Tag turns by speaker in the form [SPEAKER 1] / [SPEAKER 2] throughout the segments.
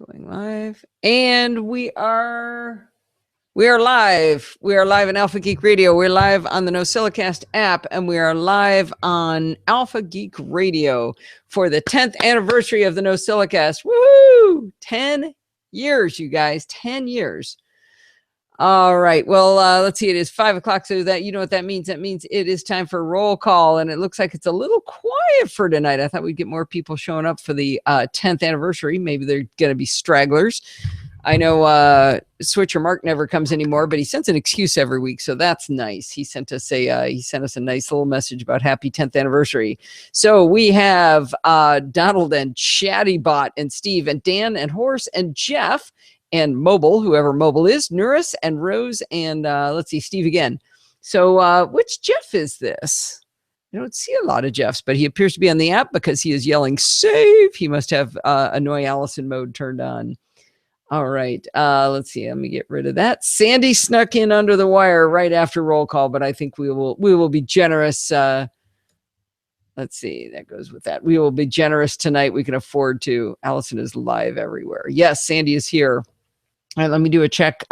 [SPEAKER 1] Going live. And we are live. We are live on Alpha Geek Radio. We're live on the NosillaCast app, and we are live on Alpha Geek Radio for the 10th anniversary of the NosillaCast. Woo! 10 years, you guys. 10 years. All right. Well, let's see. It is 5 o'clock. So that you know what that means. That means it is time for roll call. And it looks like it's a little quiet for tonight. I thought we'd get more people showing up for the 10th anniversary. Maybe they're going to be stragglers. I know Switcher Mark never comes anymore, but he sends an excuse every week. So that's nice. He sent us a nice little message about happy 10th anniversary. So we have Donald and Chattybot and Steve and Dan and Horse and Jeff and Mobile, whoever Mobile is, Nuris and Rose, and let's see, Steve again. So which Jeff is this? I don't see a lot of Jeffs, but he appears to be on the app because he is yelling, save. He must have Annoy Allison mode turned on. All right, let's see. Let me get rid of that. Sandy snuck in under the wire right after roll call, but I think we will be generous. Let's see, that goes with that. We will be generous tonight. We can afford to. Allison is live everywhere. Yes, Sandy is here. All right, let me do a check.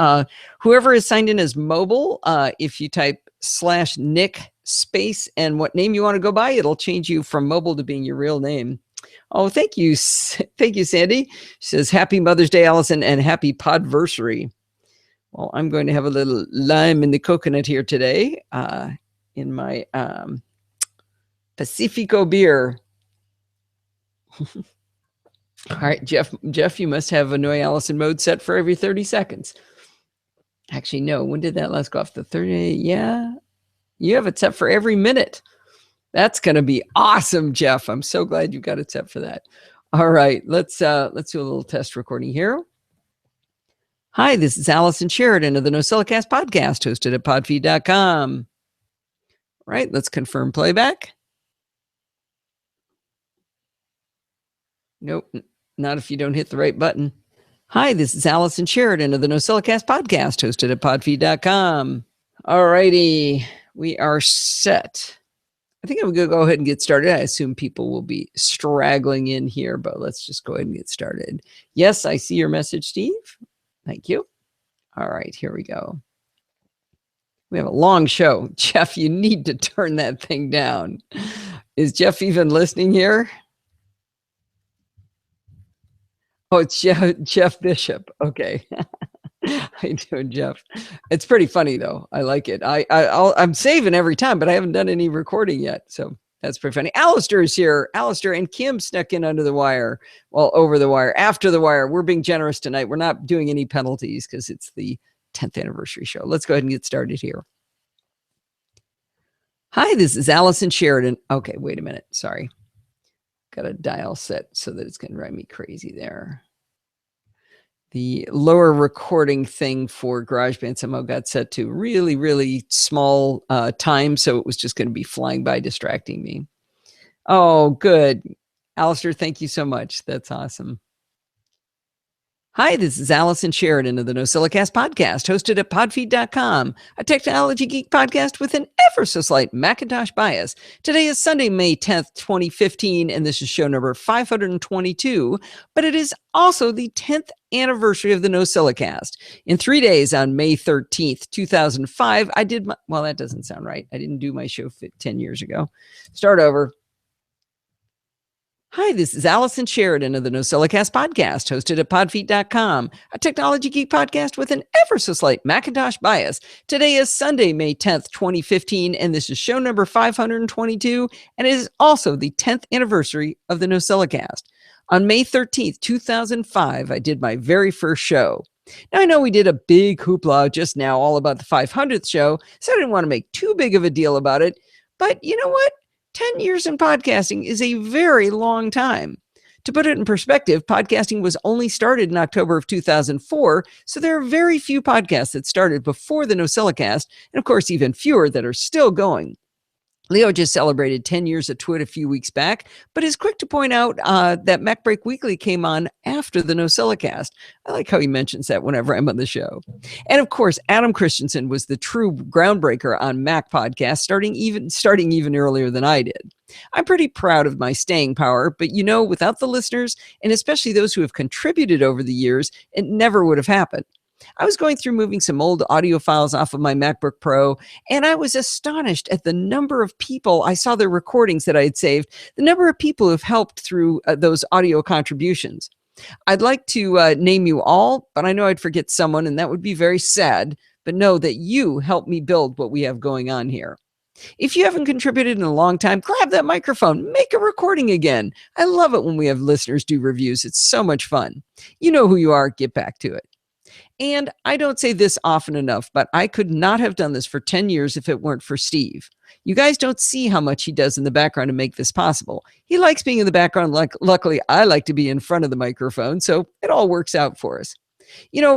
[SPEAKER 1] Whoever is signed in as Mobile, if you type /Nick space and what name you want to go by, it'll change you from Mobile to being your real name. Oh, thank you. Thank you, Sandy. She says, happy Mother's Day, Allison, and happy Podversary. Well, I'm going to have a little lime in the coconut here today in my Pacifico beer. All right, Jeff, you must have Annoy Allison mode set for every 30 seconds. Actually, no. When did that last go off? The 30? Yeah. You have it set for every minute. That's going to be awesome, Jeff. I'm so glad you got it set for that. All right, let's do a little test recording here. Hi, this is Allison Sheridan of the NosillaCast podcast, hosted at podfeed.com. All right, let's confirm playback. Nope, not if you don't hit the right button. Hi, this is Allison Sheridan of the NosillaCast podcast, hosted at podfeed.com. All righty, we are set. I think I'm going to go ahead and get started. I assume people will be straggling in here, but let's just go ahead and get started. Yes, I see your message, Steve. Thank you. All right, here we go. We have a long show. Jeff, you need to turn that thing down. Is Jeff even listening here? Oh, it's Jeff Bishop. Okay. How you doing, Jeff? It's pretty funny, though. I like it. I'm saving every time, but I haven't done any recording yet. So that's pretty funny. Alistair is here. Alistair and Kim snuck in under the wire. Well, over the wire, after the wire. We're being generous tonight. We're not doing any penalties because it's the 10th anniversary show. Let's go ahead and get started here. Hi, this is Allison Sheridan. Okay, wait a minute. Sorry. Got a dial set so that it's going to drive me crazy there. The lower recording thing for GarageBand somehow got set to really, really small time, so it was just going to be flying by, distracting me. Oh, good. Alistair, thank you so much. That's awesome. Hi, this is Allison Sheridan of the NosillaCast podcast, hosted at podfeed.com, a technology geek podcast with an ever so slight Macintosh bias. Today is Sunday, May 10th, 2015, and this is show number 522, but it is also the 10th anniversary of the NosillaCast. In 3 days, on May 13th, 2005, I did my, well, that doesn't sound right. I didn't do my show 10 years ago. Start over. Hi, this is Allison Sheridan of the NosillaCast podcast, hosted at podfeed.com, a technology geek podcast with an ever so slight Macintosh bias. Today is Sunday, May 10th, 2015, and this is show number 522, and it is also the 10th anniversary of the NosillaCast. On May 13th, 2005, I did my very first show. Now, I know we did a big hoopla just now all about the 500th show, so I didn't want to make too big of a deal about it, but you know what? 10 years in podcasting is a very long time. To put it in perspective, podcasting was only started in October of 2004, so there are very few podcasts that started before the NosillaCast, and of course, even fewer that are still going. Leo just celebrated 10 years of Twit a few weeks back, but is quick to point out that MacBreak Weekly came on after the NosillaCast. I like how he mentions that whenever I'm on the show. And of course, Adam Christensen was the true groundbreaker on Mac podcasts, starting even earlier than I did. I'm pretty proud of my staying power, but without the listeners, and especially those who have contributed over the years, it never would have happened. I was going through moving some old audio files off of my MacBook Pro, and I was astonished at the number of people. I saw their recordings that I had saved, the number of people who have helped through those audio contributions. I'd like to name you all, but I know I'd forget someone, and that would be very sad. But know that you helped me build what we have going on here. If you haven't contributed in a long time, grab that microphone, make a recording again. I love it when we have listeners do reviews. It's so much fun. You know who you are. Get back to it. And I don't say this often enough, but I could not have done this for 10 years if it weren't for Steve. You guys don't see how much he does in the background to make this possible. He likes being in the background. Luckily, I like to be in front of the microphone, so it all works out for us.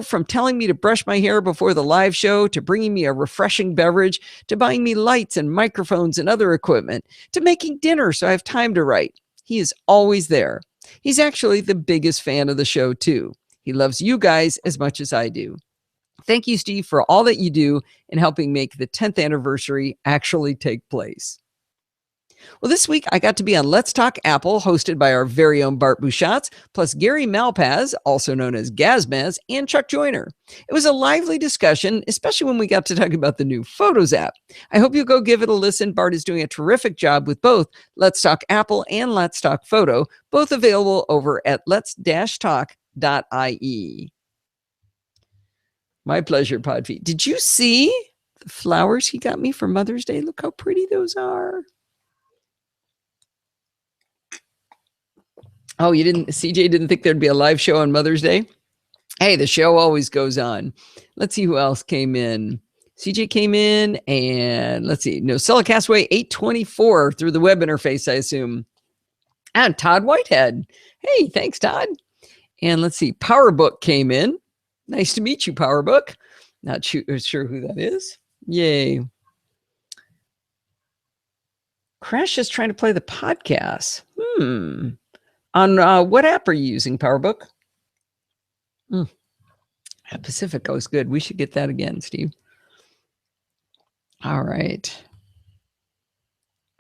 [SPEAKER 1] From telling me to brush my hair before the live show, to bringing me a refreshing beverage, to buying me lights and microphones and other equipment, to making dinner so I have time to write. He is always there. He's actually the biggest fan of the show, too. He loves you guys as much as I do. Thank you, Steve, for all that you do in helping make the 10th anniversary actually take place. Well, this week I got to be on Let's Talk Apple, hosted by our very own Bart Buchatz, plus Gary Malpaz, also known as Gazmaz, and Chuck Joyner. It was a lively discussion, especially when we got to talk about the new Photos app. I hope you'll go give it a listen. Bart is doing a terrific job with both Let's Talk Apple and Let's Talk Photo, both available over at lets-talk.ie. My pleasure, Podfeet. Did you see the flowers he got me for Mother's Day? Look how pretty those are. Oh, CJ didn't think there'd be a live show on Mother's Day? Hey, the show always goes on. Let's see who else came in. CJ came in, and let's see. NosillaCastway 824 through the web interface, I assume. And Todd Whitehead. Hey, thanks, Todd. And let's see. PowerBook came in. Nice to meet you, PowerBook. Not sure who that is. Yay. Crash is trying to play the podcast. On what app are you using, PowerBook? Pacifico is good. We should get that again, Steve. All right.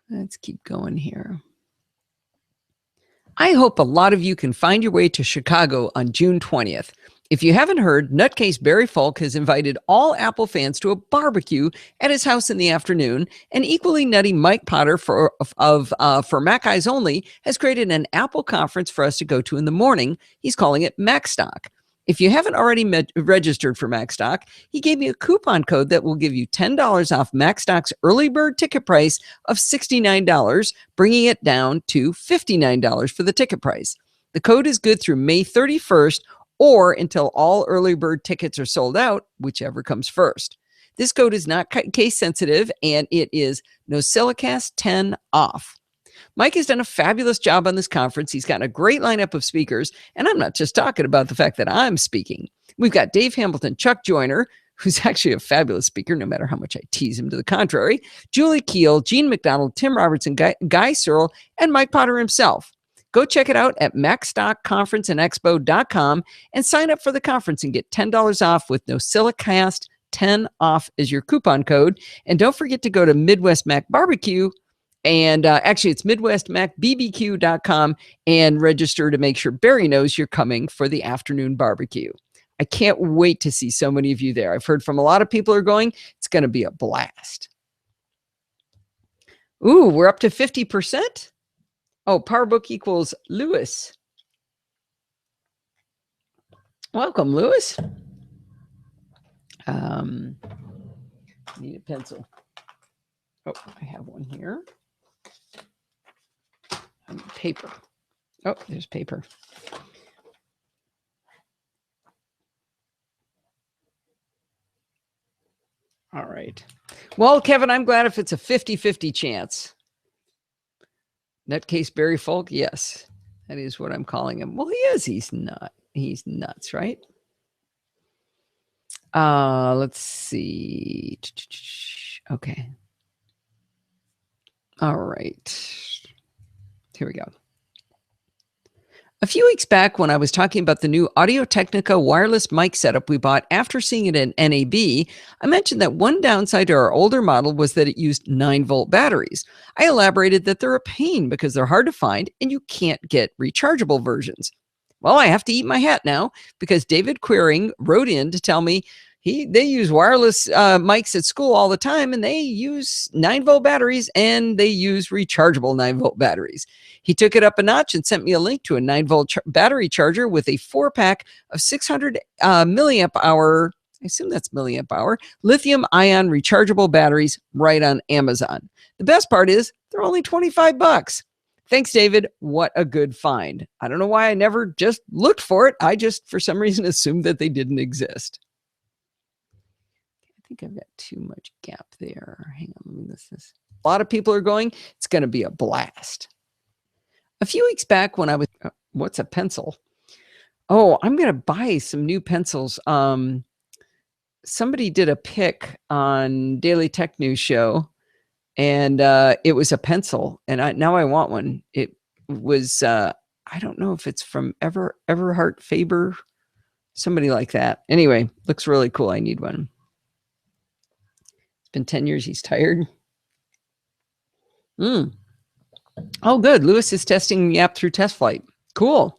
[SPEAKER 1] Let's keep going here. I hope a lot of you can find your way to Chicago on June 20th. If you haven't heard, Nutcase Barry Falk has invited all Apple fans to a barbecue at his house in the afternoon, and equally nutty Mike Potter for Mac Eyes Only has created an Apple conference for us to go to in the morning. He's calling it MacStock. If you haven't already registered for MacStock, he gave me a coupon code that will give you $10 off MacStock's early bird ticket price of $69, bringing it down to $59 for the ticket price. The code is good through May 31st, or until all early bird tickets are sold out, whichever comes first. This code is not case sensitive, and it is NosillaCast 10 off. Mike has done a fabulous job on this conference. He's got a great lineup of speakers, and I'm not just talking about the fact that I'm speaking. We've got Dave Hamilton, Chuck Joyner, who's actually a fabulous speaker, no matter how much I tease him to the contrary, Julie Keel, Gene McDonald, Tim Robertson, Guy Searle, and Mike Potter himself. Go check it out at MacStockConferenceandExpo.com and sign up for the conference and get $10 off with NosillaCast 10 off as your coupon code. And don't forget to go to Midwest Mac Barbecue, and actually it's MidwestMacBBQ.com, and register to make sure Barry knows you're coming for the afternoon barbecue. I can't wait to see so many of you there. I've heard from a lot of people who are going. It's going to be a blast. Ooh, we're up to 50%. Oh, PowerBook equals Lewis. Welcome, Lewis. Need a pencil. Oh, I have one here. Paper. Oh, there's paper. All right. Well, Kevin, I'm glad if it's a 50-50 chance. Nutcase Barry Falk, yes. That is what I'm calling him. Well, he is. He's not. He's nuts, right? Let's see. Okay. All right. Here we go. A few weeks back, when I was talking about the new Audio-Technica wireless mic setup we bought after seeing it at NAB, I mentioned that one downside to our older model was that it used 9-volt batteries. I elaborated that they're a pain because they're hard to find and you can't get rechargeable versions. Well, I have to eat my hat now because David Queering wrote in to tell me they use wireless mics at school all the time, and they use 9-volt batteries, and they use rechargeable 9-volt batteries. He took it up a notch and sent me a link to a 9-volt battery charger with a 4-pack of 600 milliamp hour, I assume that's milliamp hour, lithium ion rechargeable batteries right on Amazon. The best part is they're only $25. Thanks, David. What a good find. I don't know why I never just looked for it. I just, for some reason, assumed that they didn't exist. I think I've got too much gap there. Hang on, let me list this. A lot of people are going. It's going to be a blast. A few weeks back when I was, what's a pencil? Oh, I'm going to buy some new pencils. Somebody did a pick on Daily Tech News Show, and it was a pencil, and now I want one. It was, I don't know if it's from Everhart Faber, somebody like that. Anyway, looks really cool. I need one. Been 10 years. He's tired. Oh, good. Lewis is testing the app through test flight. Cool.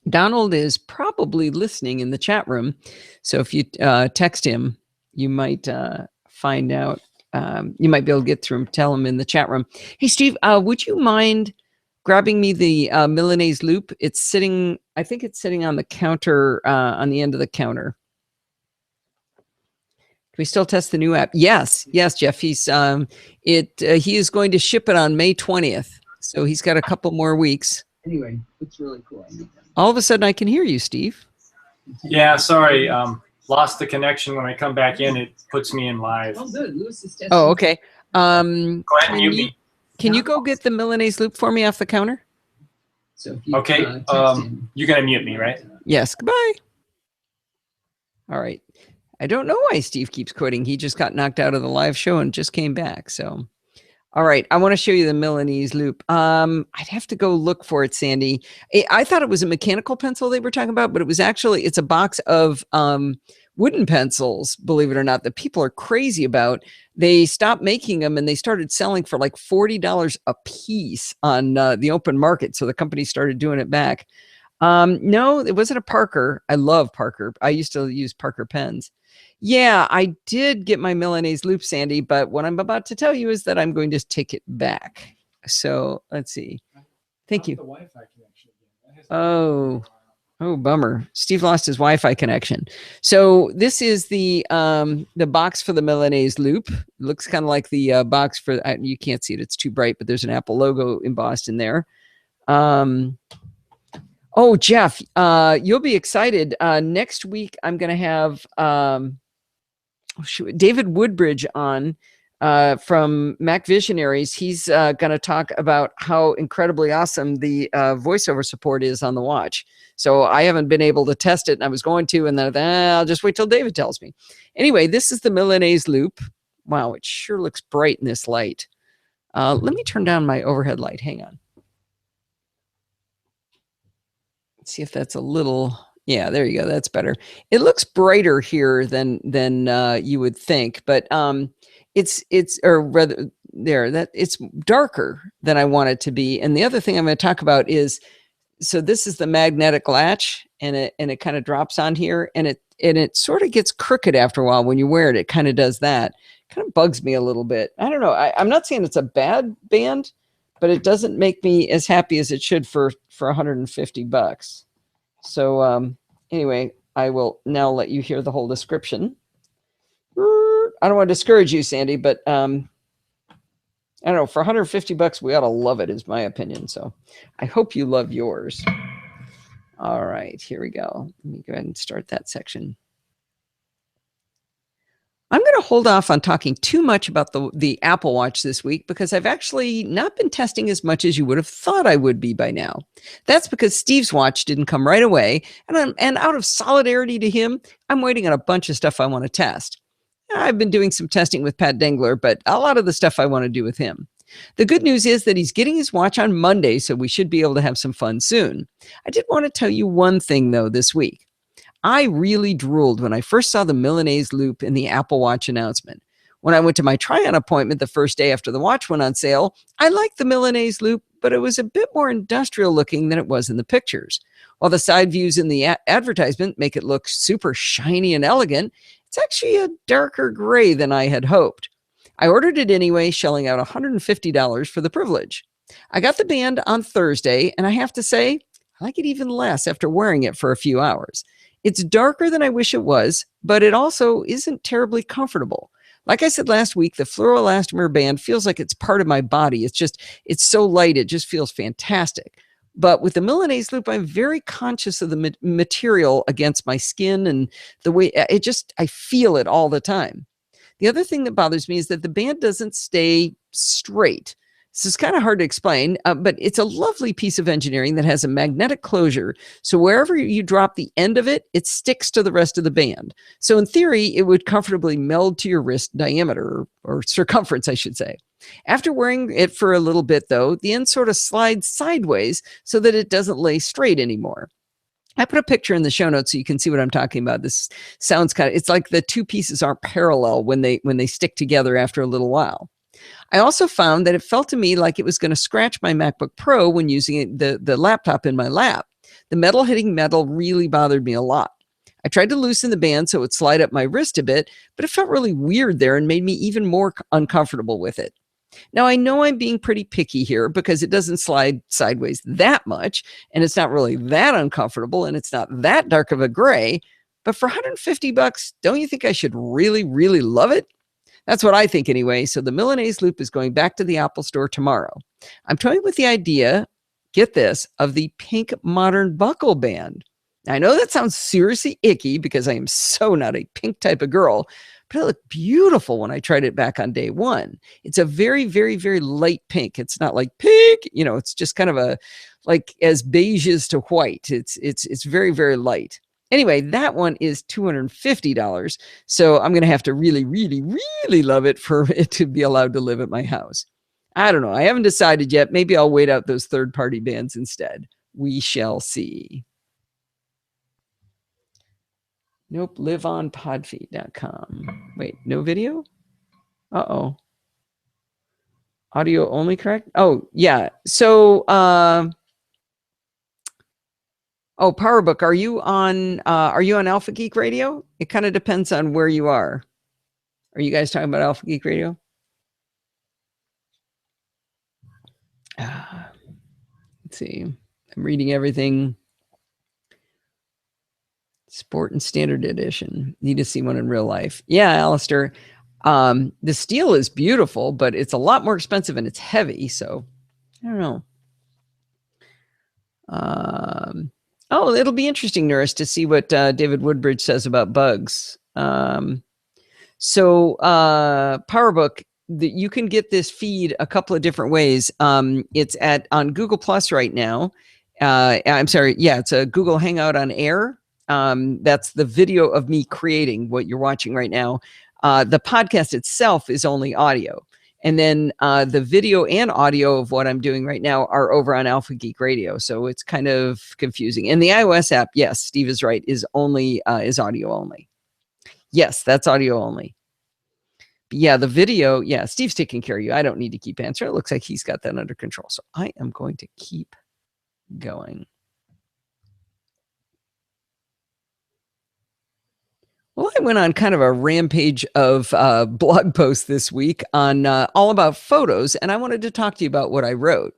[SPEAKER 1] Donald is probably listening in the chat room. So if you text him, you might find out. You might be able to get through him. Tell him in the chat room. Hey, Steve, would you mind grabbing me the Milanese loop? It's sitting, I think it's sitting on the counter, on the end of the counter. We still test the new app? Yes, Jeff. He's he is going to ship it on May 20th, so he's got a couple more weeks. Anyway, it's really cool. All of a sudden, I can hear you, Steve.
[SPEAKER 2] Yeah, sorry, lost the connection. When I come back in, it puts me in live.
[SPEAKER 1] Oh, good. Lewis is testing. Oh, okay.
[SPEAKER 2] Go ahead and mute me.
[SPEAKER 1] Can you go get the Milanese loop for me off the counter?
[SPEAKER 2] So okay. You're gonna mute me, right?
[SPEAKER 1] Yes. Goodbye. All right. I don't know why Steve keeps quitting. He just got knocked out of the live show and just came back. So, all right. I want to show you the Milanese loop. I'd have to go look for it, Sandy. I thought it was a mechanical pencil they were talking about, but it was actually, it's a box of wooden pencils, believe it or not, that people are crazy about. They stopped making them and they started selling for like $40 a piece on the open market. So the company started doing it back. No, it wasn't a Parker. I love Parker. I used to use Parker pens. Yeah, I did get my Milanese loop, Sandy, but what I'm about to tell you is that I'm going to take it back. So let's see. Thank you. Oh, bummer. Steve lost his Wi-Fi connection. So this is the box for the Milanese loop. It looks kind of like the box for, you can't see it. It's too bright, but there's an Apple logo embossed in there. Oh, Jeff, you'll be excited. Next week, I'm going to have David Woodbridge on from Mac Visionaries. He's going to talk about how incredibly awesome the voiceover support is on the watch. So I haven't been able to test it, and I was going to, and then I'll just wait till David tells me. Anyway, this is the Milanese loop. Wow, it sure looks bright in this light. Let me turn down my overhead light. Hang on. See if that's a little, yeah, there you go. That's better. It looks brighter here than you would think, but it's darker than I want it to be. And the other thing I'm going to talk about is, so this is the magnetic latch, and it kind of drops on here, and it sort of gets crooked after a while when you wear it. It kind of does that. Kind of bugs me a little bit. I don't know. I'm not saying it's a bad band, but it doesn't make me as happy as it should for $150. So anyway, I will now let you hear the whole description. I don't want to discourage you, Sandy, but I don't know, for $150, we ought to love it, is my opinion. So I hope you love yours. All right, here we go. Let me go ahead and start that section. I'm going to hold off on talking too much about the Apple Watch this week because I've actually not been testing as much as you would have thought I would be by now. That's because Steve's watch didn't come right away, and out of solidarity to him, I'm waiting on a bunch of stuff I want to test. I've been doing some testing with Pat Dengler, but a lot of the stuff I want to do with him. The good news is that he's getting his watch on Monday, so we should be able to have some fun soon. I did want to tell you one thing, though, this week. I really drooled when I first saw the Milanese loop in the Apple Watch announcement. When I went to my try-on appointment the first day after the watch went on sale, I liked the Milanese loop, but it was a bit more industrial looking than it was in the pictures. While the side views in the advertisement make it look super shiny and elegant, it's actually a darker gray than I had hoped. I ordered it anyway, shelling out $150 for the privilege. I got the band on Thursday, and I have to say, I like it even less after wearing it for a few hours. It's darker than I wish it was, but it also isn't terribly comfortable. Like I said last week, the fluoroelastomer band feels like it's part of my body. It's so light, it just feels fantastic. But with the Milanese loop, I'm very conscious of the material against my skin and the way I feel it all the time. The other thing that bothers me is that the band doesn't stay straight. This is kind of hard to explain, but it's a lovely piece of engineering that has a magnetic closure. So wherever you drop the end of it, it sticks to the rest of the band. So in theory, it would comfortably meld to your wrist diameter or circumference, I should say. After wearing it for a little bit, though, the end sort of slides sideways so that it doesn't lay straight anymore. I put a picture in the show notes so you can see what I'm talking about. This sounds it's like the two pieces aren't parallel when they stick together after a little while. I also found that it felt to me like it was going to scratch my MacBook Pro when using the laptop in my lap. The metal hitting metal really bothered me a lot. I tried to loosen the band so it would slide up my wrist a bit, but it felt really weird there and made me even more uncomfortable with it. Now, I know I'm being pretty picky here because it doesn't slide sideways that much, and it's not really that uncomfortable, and it's not that dark of a gray, but for $150, don't you think I should really, really love it? That's what I think anyway. So the Milanese loop is going back to the Apple Store tomorrow. I'm toying with the idea, get this, of the pink modern buckle band. Now, I know that sounds seriously icky because I am so not a pink type of girl, but it looked beautiful when I tried it back on day one. It's a very, very, very light pink. It's not like pink, it's just kind of like as beiges to white. It's very, very light. Anyway, that one is $250. So I'm going to have to really, really, really love it for it to be allowed to live at my house. I don't know. I haven't decided yet. Maybe I'll wait out those third-party bands instead. We shall see. Nope, liveonpodfeed.com. Wait, no video? Uh-oh. Audio only, correct? Oh, yeah. So, PowerBook, are you on Alpha Geek Radio? It kind of depends on where you are. Are you guys talking about Alpha Geek Radio? Let's see. I'm reading everything. Sport and Standard Edition. Need to see one in real life. Yeah, Alistair. The steel is beautiful, but it's a lot more expensive and it's heavy. So I don't know. It'll be interesting, Nurse, to see what David Woodbridge says about bugs. PowerBook, you can get this feed a couple of different ways. It's on Google Plus right now. I'm sorry. Yeah, it's a Google Hangout on Air. That's the video of me creating what you're watching right now. The podcast itself is only audio. And then the video and audio of what I'm doing right now are over on Alpha Geek Radio. So it's kind of confusing. And the iOS app, yes, Steve is right, is audio only. Yes, that's audio only. But yeah, the video, yeah, Steve's taking care of you. I don't need to keep answering. It looks like he's got that under control. So I am going to keep going. Well, I went on kind of a rampage of blog posts this week on all about photos, and I wanted to talk to you about what I wrote.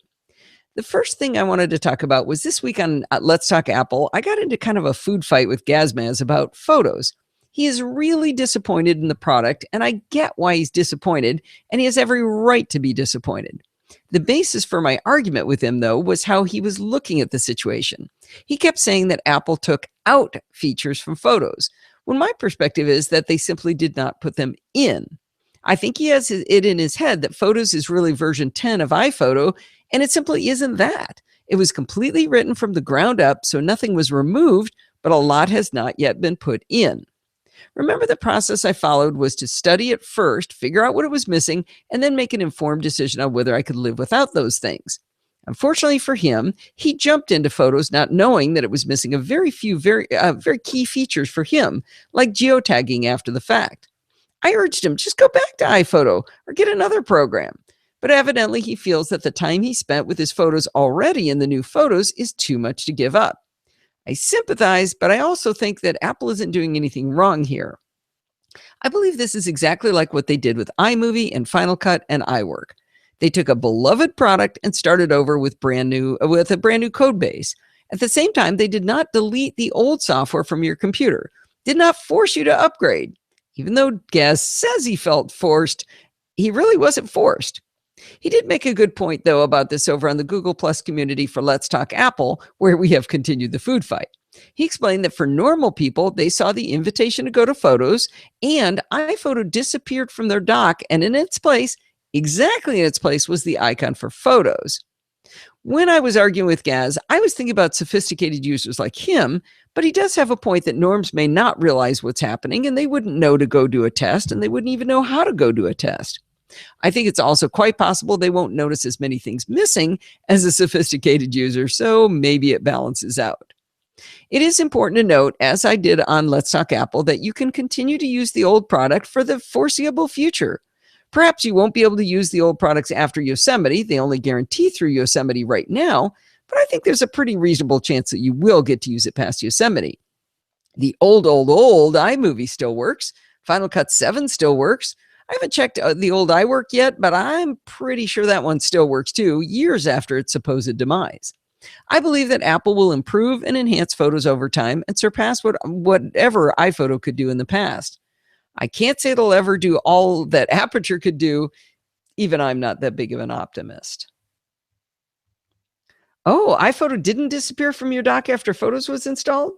[SPEAKER 1] The first thing I wanted to talk about was this week on Let's Talk Apple, I got into kind of a food fight with Gazmaz about photos. He is really disappointed in the product, and I get why he's disappointed, and he has every right to be disappointed. The basis for my argument with him, though, was how he was looking at the situation. He kept saying that Apple took out features from photos, when my perspective is that they simply did not put them in. I think he has it in his head that Photos is really version 10 of iPhoto, and it simply isn't that. It was completely written from the ground up, so nothing was removed, but a lot has not yet been put in. Remember, the process I followed was to study it first, figure out what it was missing, and then make an informed decision on whether I could live without those things. Unfortunately for him, he jumped into photos not knowing that it was missing a very few very key features for him, like geotagging after the fact. I urged him, just go back to iPhoto or get another program. But evidently he feels that the time he spent with his photos already in the new photos is too much to give up. I sympathize, but I also think that Apple isn't doing anything wrong here. I believe this is exactly like what they did with iMovie and Final Cut and iWork. They took a beloved product and started over with a brand new code base. At the same time, they did not delete the old software from your computer, did not force you to upgrade. Even though Gaz says he felt forced, he really wasn't forced. He did make a good point, though, about this over on the Google Plus community for Let's Talk Apple, where we have continued the food fight. He explained that for normal people, they saw the invitation to go to Photos, and iPhoto disappeared from their dock, and in its place, exactly in its place, was the icon for Photos. When I was arguing with Gaz, I was thinking about sophisticated users like him, but he does have a point that norms may not realize what's happening, and they wouldn't know to go do a test, and they wouldn't even know how to go do a test. I think it's also quite possible they won't notice as many things missing as a sophisticated user, so maybe it balances out. It is important to note, as I did on Let's Talk Apple, that you can continue to use the old product for the foreseeable future. Perhaps you won't be able to use the old products after Yosemite. They only guarantee through Yosemite right now, but I think there's a pretty reasonable chance that you will get to use it past Yosemite. The old iMovie still works. Final Cut 7 still works. I haven't checked the old iWork yet, but I'm pretty sure that one still works too, years after its supposed demise. I believe that Apple will improve and enhance Photos over time and surpass whatever iPhoto could do in the past. I can't say it'll ever do all that Aperture could do. Even I'm not that big of an optimist. Oh, iPhoto didn't disappear from your dock after Photos was installed?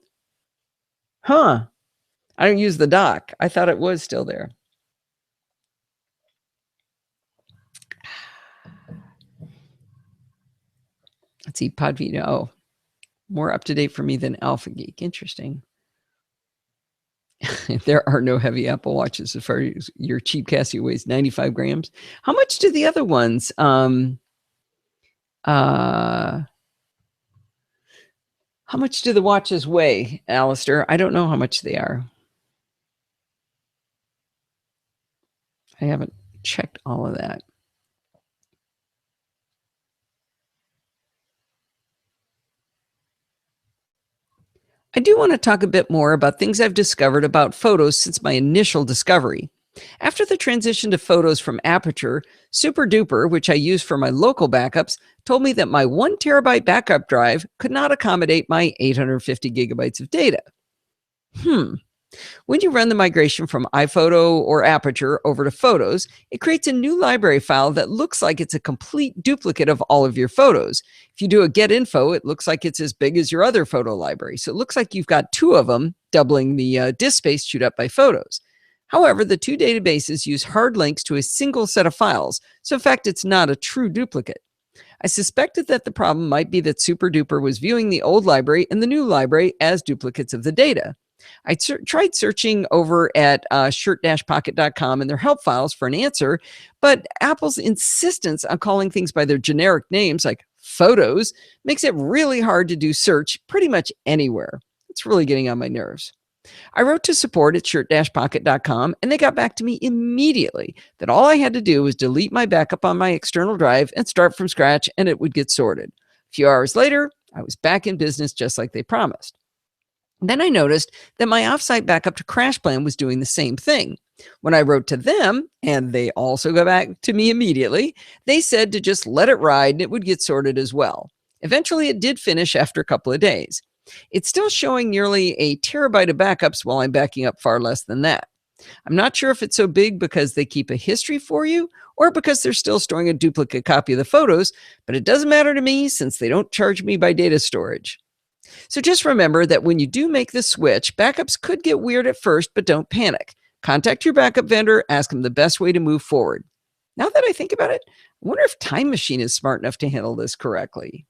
[SPEAKER 1] Huh. I don't use the dock. I thought it was still there. Let's see, Podvino. Oh, more up to date for me than Alpha Geek. Interesting. There are no heavy Apple Watches as far as your cheap Casio weighs 95 grams. How much do the other ones? How much do the watches weigh, Alistair? I don't know how much they are. I haven't checked all of that. I do want to talk a bit more about things I've discovered about Photos since my initial discovery. After the transition to Photos from Aperture, SuperDuper, which I use for my local backups, told me that my 1 terabyte backup drive could not accommodate my 850 gigabytes of data. When you run the migration from iPhoto or Aperture over to Photos, it creates a new library file that looks like it's a complete duplicate of all of your photos. If you do a get info, it looks like it's as big as your other photo library. So it looks like you've got 2 of them, doubling the disk space chewed up by Photos. However, the 2 databases use hard links to a single set of files. So in fact, it's not a true duplicate. I suspected that the problem might be that SuperDuper was viewing the old library and the new library as duplicates of the data. I tried searching over at shirt-pocket.com and their help files for an answer, but Apple's insistence on calling things by their generic names like Photos makes it really hard to do search pretty much anywhere. It's really getting on my nerves. I wrote to support at shirt-pocket.com, and they got back to me immediately that all I had to do was delete my backup on my external drive and start from scratch, and it would get sorted. A few hours later, I was back in business just like they promised. Then I noticed that my offsite backup to CrashPlan was doing the same thing. When I wrote to them, and they also got back to me immediately, they said to just let it ride and it would get sorted as well. Eventually, it did finish after a couple of days. It's still showing nearly a terabyte of backups while I'm backing up far less than that. I'm not sure if it's so big because they keep a history for you or because they're still storing a duplicate copy of the photos, but it doesn't matter to me since they don't charge me by data storage. So just remember that when you do make the switch, backups could get weird at first, but don't panic. Contact your backup vendor, ask them the best way to move forward. Now that I think about it, I wonder if Time Machine is smart enough to handle this correctly.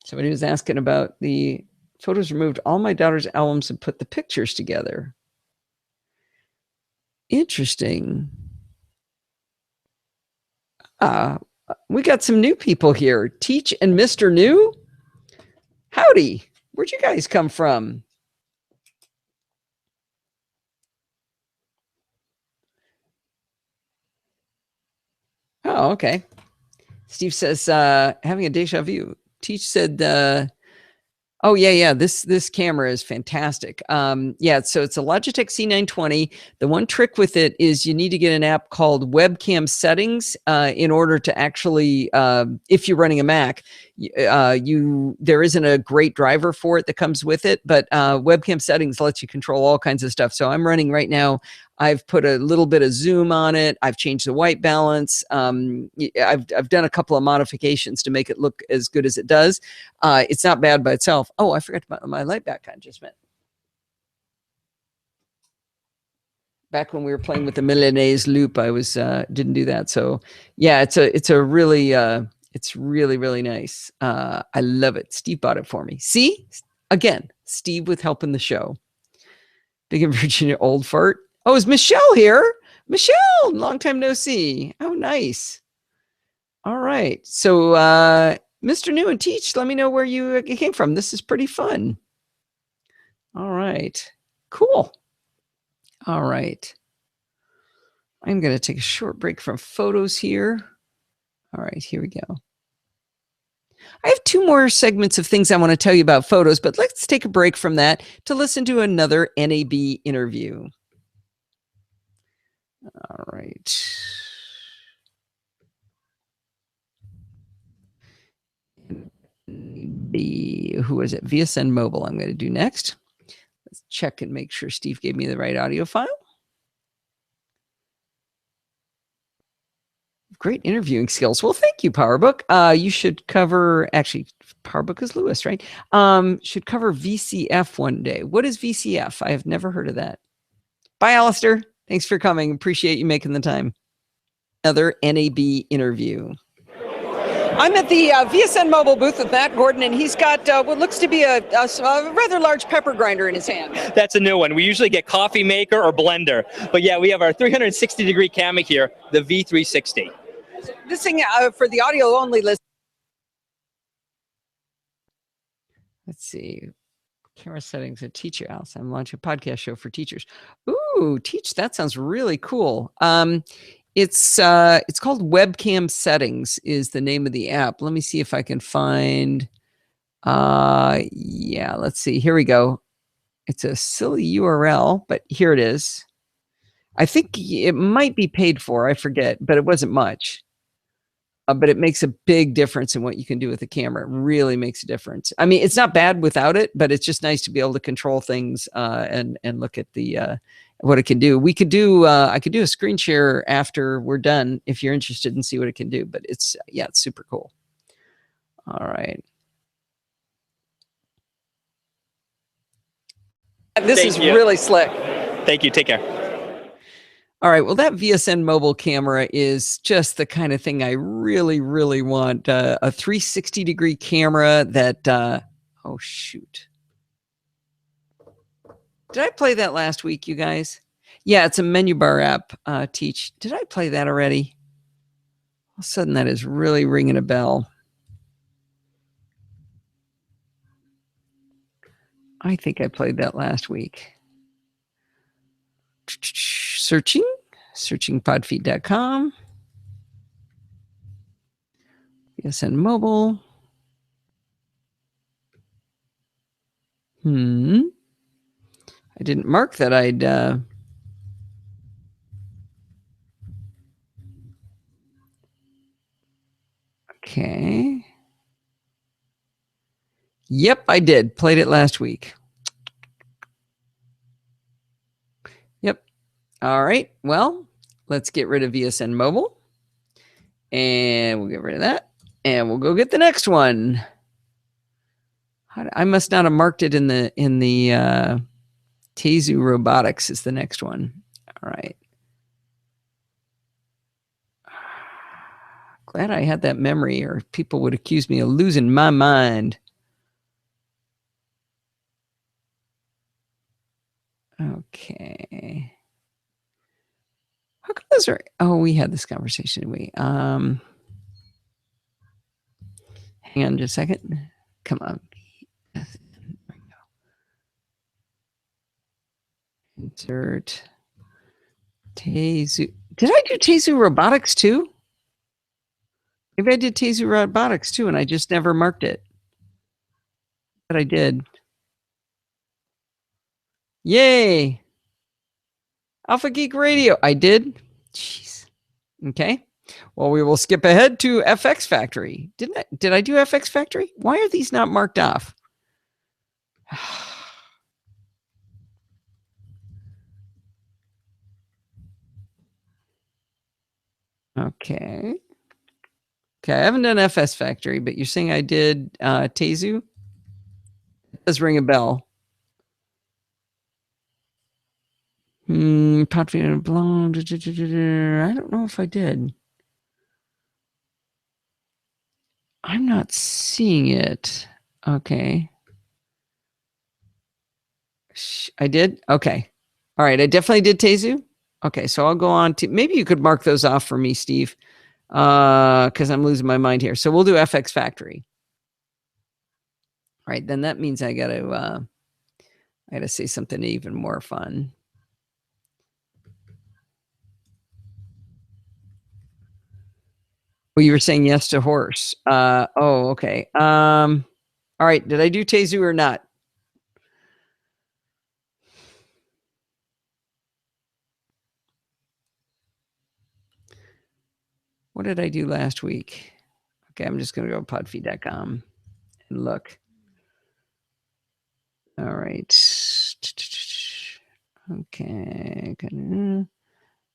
[SPEAKER 1] Somebody was asking about the Photos removed all my daughter's albums and put the pictures together. Interesting. We got some new people here. Teach and Mr. New. Howdy. Where'd you guys come from? Oh, okay. Steve says, having a deja vu. Teach said, oh yeah. This camera is fantastic. Yeah, so it's a Logitech C920. The one trick with it is you need to get an app called Webcam Settings in order to actually, if you're running a Mac, there isn't a great driver for it that comes with it, but Webcam Settings lets you control all kinds of stuff. So I'm running right now. I've put a little bit of zoom on it. I've changed the white balance. I've done a couple of modifications to make it look as good as it does. It's not bad by itself. Oh, I forgot to put my light back on just a minute. Back when we were playing with the Milanese loop, I was didn't do that. So yeah, it's really nice. I love it. Steve bought it for me. See, again, Steve with helping the show. Big in Virginia, old fart. Oh, is Michelle here? Michelle, long time no see. Oh, nice. All right. So, Mr. New and Teach, let me know where you came from. This is pretty fun. All right. Cool. All right. I'm going to take a short break from photos here. All right, here we go. I have 2 more segments of things I want to tell you about photos, but let's take a break from that to listen to another NAB interview. All right. Who is it? VSN Mobile I'm going to do next. Let's check and make sure Steve gave me the right audio file. Great interviewing skills. Well, thank you, PowerBook. You should cover, actually, PowerBook is Lewis, right? Should cover VCF one day. What is VCF? I have never heard of that. Bye, Alistair. Thanks for coming. Appreciate you making the time. Another NAB interview. I'm at the VSN Mobile booth with Matt Gordon, and he's got what looks to be a rather large pepper grinder in his hand.
[SPEAKER 3] That's a new one. We usually get coffee maker or blender. But yeah, we have our 360-degree camera here, the V360.
[SPEAKER 1] This thing, for the audio only list. Let's see. Camera settings at Teacher House. I'm launching a podcast show for teachers. Ooh, Teach, that sounds really cool. It's called Webcam Settings is the name of the app. Let me see if I can find, yeah, let's see. Here we go. It's a silly URL, but here it is. I think it might be paid for. I forget, but it wasn't much. But it makes a big difference in what you can do with the camera. It really makes a difference. I mean, it's not bad without it, but it's just nice to be able to control things and look at the what it can do. We could do I could do a screen share after we're done if you're interested and see what it can do. But it's it's super cool. All right. This is really slick.
[SPEAKER 3] Thank you. Take care.
[SPEAKER 1] All right. Well, that VSN mobile camera is just the kind of thing I really, really want. A 360-degree camera that, oh, shoot. Did I play that last week, you guys? Yeah, it's a menu bar app, Teach. Did I play that already? All of a sudden, that is really ringing a bell. I think I played that last week. Searching podfeed.com. VSN mobile. I didn't mark that I'd okay. Yep, I did. Played it last week. Yep. All right. Well, let's get rid of VSN mobile. And we'll get rid of that. And we'll go get the next one. I must not have marked it in the Tezu Robotics is the next one. All right. Glad I had that memory, or people would accuse me of losing my mind. Okay. How come those are? Oh, we had this conversation. Hang on just a second. Come on. Insert Teizu. Did I do Teizu Robotics too? Maybe I did Teizu Robotics too, and I just never marked it. But I did. Yay! Alpha Geek Radio. I did. Jeez. Okay. Well, we will skip ahead to FX Factory. Did I do FX Factory? Why are these not marked off? Okay. Okay, I haven't done FS Factory, but you're saying I did Teizu? It does ring a bell. Potfina Blonde. I don't know if I did. I'm not seeing it. Okay. I did? Okay. All right, I definitely did Teizu. Okay, so I'll go on to, maybe you could mark those off for me, Steve, because I'm losing my mind here. So we'll do FX Factory. All right, then that means I gotta say something even more fun. Well, you were saying yes to horse. Oh, okay. All right, did I do Teizu or not? What did I do last week? Okay, I'm just going to go podfeed.com and look. All right. Okay.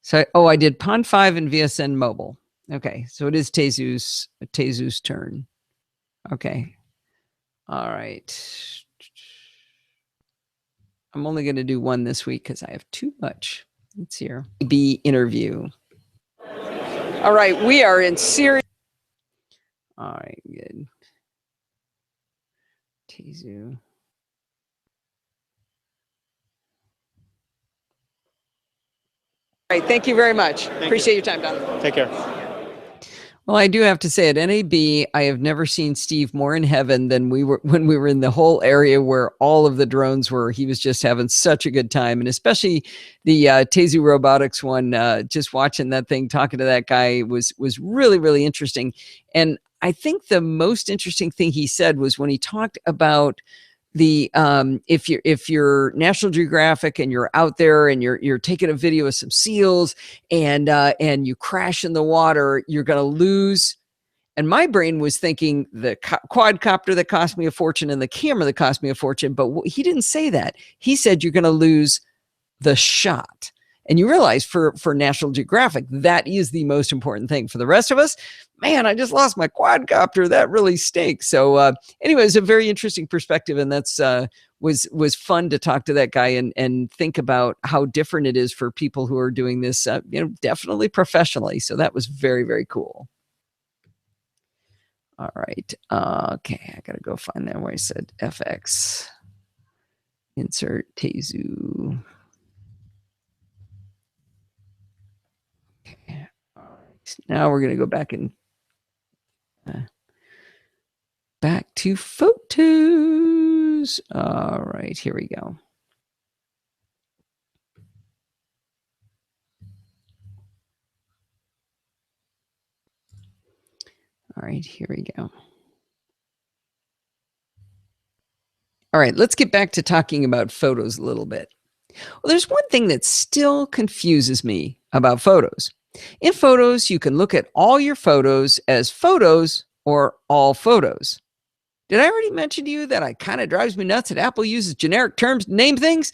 [SPEAKER 1] So, I did Pond 5 and VSN Mobile. Okay, so it is Teizu's turn. Okay. All right. I'm only going to do one this week because I have too much. It's here. B interview. All right, we are in series. All right, good. Teizu. All right, thank you very much. Appreciate your time, Don.
[SPEAKER 3] Take care.
[SPEAKER 1] Well, I do have to say, at NAB, I have never seen Steve more in heaven than we were when we were in the whole area where all of the drones were. He was just having such a good time, and especially the Teizu Robotics one. Just watching that thing, talking to that guy was really, really interesting. And I think the most interesting thing he said was when he talked about the if you're National Geographic and you're out there and you're taking a video of some seals and you crash in the water, you're going to lose. And my brain was thinking the quadcopter that cost me a fortune and the camera that cost me a fortune, but he didn't say that. He said you're going to lose the shot. And you realize for National Geographic, that is the most important thing. For the rest of us, man, I just lost my quadcopter. That really stinks. So anyway, it's a very interesting perspective. And that's was fun to talk to that guy and think about how different it is for people who are doing this, definitely professionally. So that was very, very cool. All right. Okay, I got to go find that where I said FX. Insert Teizu. Okay. All right. Now we're going to go back and back to photos. All right, here we go. All right, here we go. All right, let's get back to talking about photos a little bit. Well, there's one thing that still confuses me about photos. In photos, you can look at all your photos as photos or all photos. Did I already mention to you that it kind of drives me nuts that Apple uses generic terms to name things?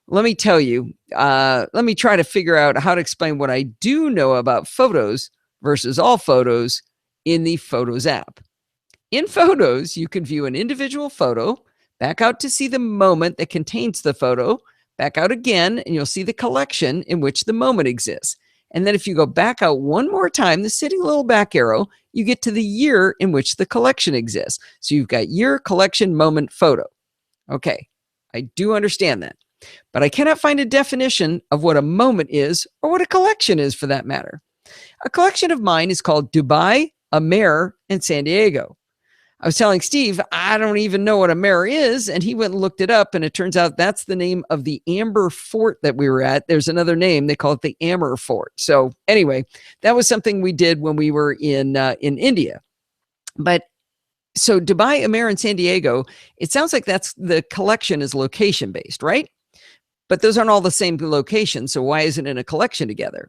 [SPEAKER 1] Let me tell you, let me try to figure out how to explain what I do know about photos versus all photos in the Photos app. In Photos, you can view an individual photo, back out to see the moment that contains the photo, back out again, and you'll see the collection in which the moment exists. And then if you go back out one more time, the sitting little back arrow, you get to the year in which the collection exists. So you've got year, collection, moment, photo. Okay, I do understand that. But I cannot find a definition of what a moment is or what a collection is for that matter. A collection of mine is called Dubai, a Mare, and San Diego. I was telling Steve, I don't even know what a mare is. And he went and looked it up. And it turns out that's the name of the Amber Fort that we were at. There's another name. They call it the Amber Fort. So anyway, that was something we did when we were in India. But so Dubai, Amare, and San Diego, it sounds like that's the collection is location based, right? But those aren't all the same location. So why isn't it in a collection together?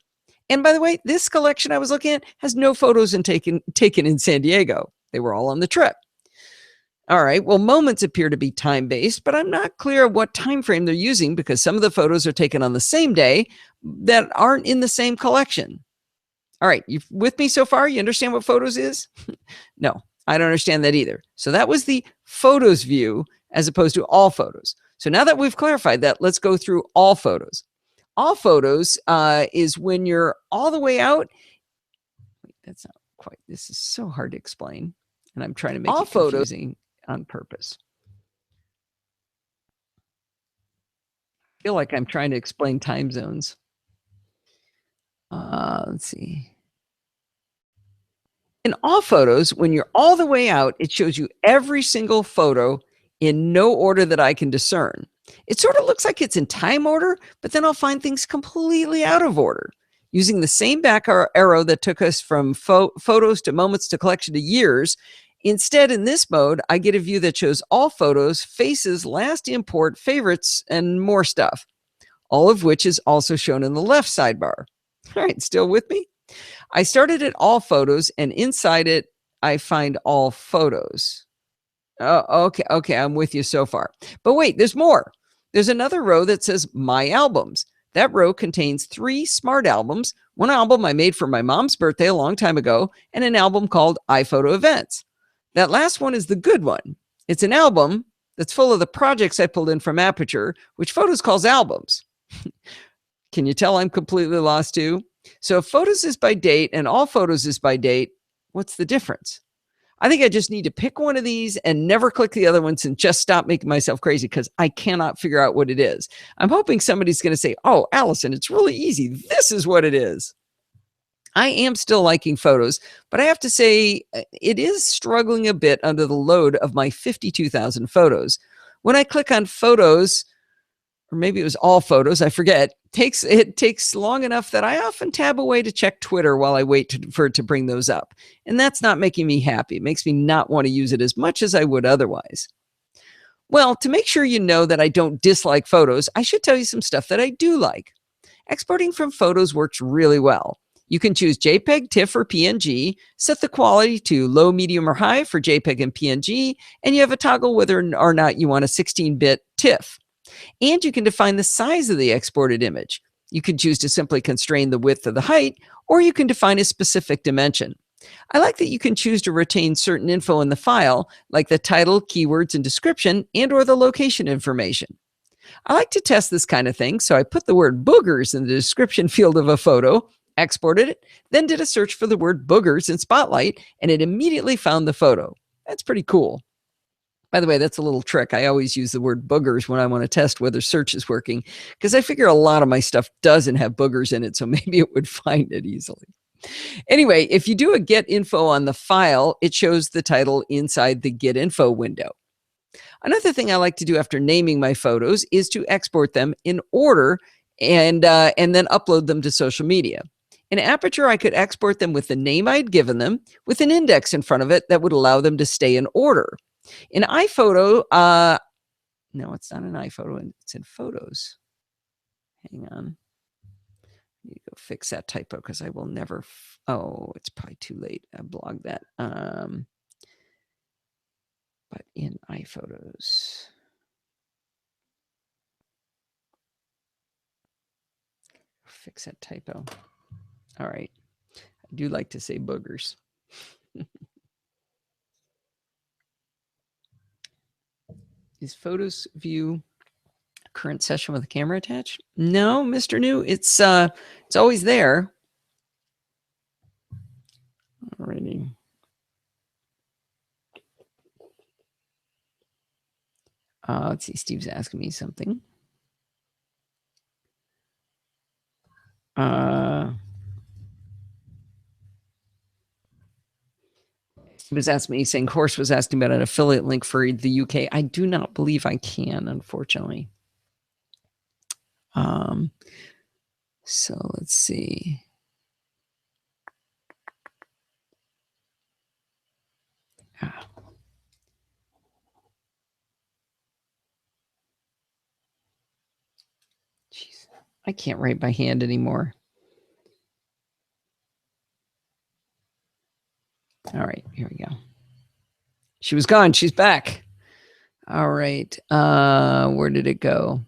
[SPEAKER 1] And by the way, this collection I was looking at has no photos taken in San Diego. They were all on the trip. All right, well, moments appear to be time-based, but I'm not clear what time frame they're using because some of the photos are taken on the same day that aren't in the same collection. All right, you with me so far? You understand what photos is? No, I don't understand that either. So that was the photos view as opposed to all photos. So now that we've clarified that, let's go through all photos. All photos is when you're all the way out. Wait, that's not quite. This is so hard to explain, and I'm trying to make it confusing on purpose. I feel like I'm trying to explain time zones. Let's see. In all photos, when you're all the way out, it shows you every single photo in no order that I can discern. It sort of looks like it's in time order, but then I'll find things completely out of order. Using the same back arrow that took us from photos to moments to collection to years, instead, in this mode, I get a view that shows all photos, faces, last import, favorites, and more stuff, all of which is also shown in the left sidebar. All right, still with me? I started at all photos, and inside it, I find all photos. Oh, okay, I'm with you so far. But wait, there's more. There's another row that says My Albums. That row contains 3 smart albums, one album I made for my mom's birthday a long time ago, and an album called iPhoto Events. That last one is the good one. It's an album that's full of the projects I pulled in from Aperture, which Photos calls albums. Can you tell I'm completely lost too? So if Photos is by date and all photos is by date, what's the difference? I think I just need to pick one of these and never click the other ones and just stop making myself crazy because I cannot figure out what it is. I'm hoping somebody's going to say, oh, Allison, it's really easy. This is what it is. I am still liking Photos, but I have to say it is struggling a bit under the load of my 52,000 photos. When I click on Photos, or maybe it was all photos, I forget, it takes long enough that I often tab away to check Twitter while I wait for it to bring those up. And that's not making me happy. It makes me not want to use it as much as I would otherwise. Well, to make sure you know that I don't dislike Photos, I should tell you some stuff that I do like. Exporting from Photos works really well. You can choose JPEG, TIFF, or PNG, set the quality to low, medium, or high for JPEG and PNG, and you have a toggle whether or not you want a 16-bit TIFF. And you can define the size of the exported image. You can choose to simply constrain the width or the height, or you can define a specific dimension. I like that you can choose to retain certain info in the file, like the title, keywords, and description, and/or the location information. I like to test this kind of thing, so I put the word boogers in the description field of a photo, exported it, then did a search for the word boogers in Spotlight, and it immediately found the photo. That's pretty cool. By the way, that's a little trick. I always use the word boogers when I want to test whether search is working, because I figure a lot of my stuff doesn't have boogers in it, so maybe it would find it easily. Anyway, if you do a get info on the file, it shows the title inside the get info window. Another thing I like to do after naming my photos is to export them in order and then upload them to social media. In Aperture, I could export them with the name I'd given them, with an index in front of it that would allow them to stay in order. In iPhoto, no, it's not an iPhoto, it's in Photos. Hang on. I need to go fix that typo because I will never, oh, it's probably too late. I blogged that. But in iPhotos. Fix that typo. All right. I do like to say boogers. Is Photos view current session with a camera attached? No, Mr. New, it's always there. Alrighty. Let's see, Steve's asking me something. He was asking me, saying Horst was asking about an affiliate link for the UK. I do not believe I can, unfortunately. So let's see. Jeez, I can't write by hand anymore. All right, here we go. She was gone. She's back. All right. Where did it go?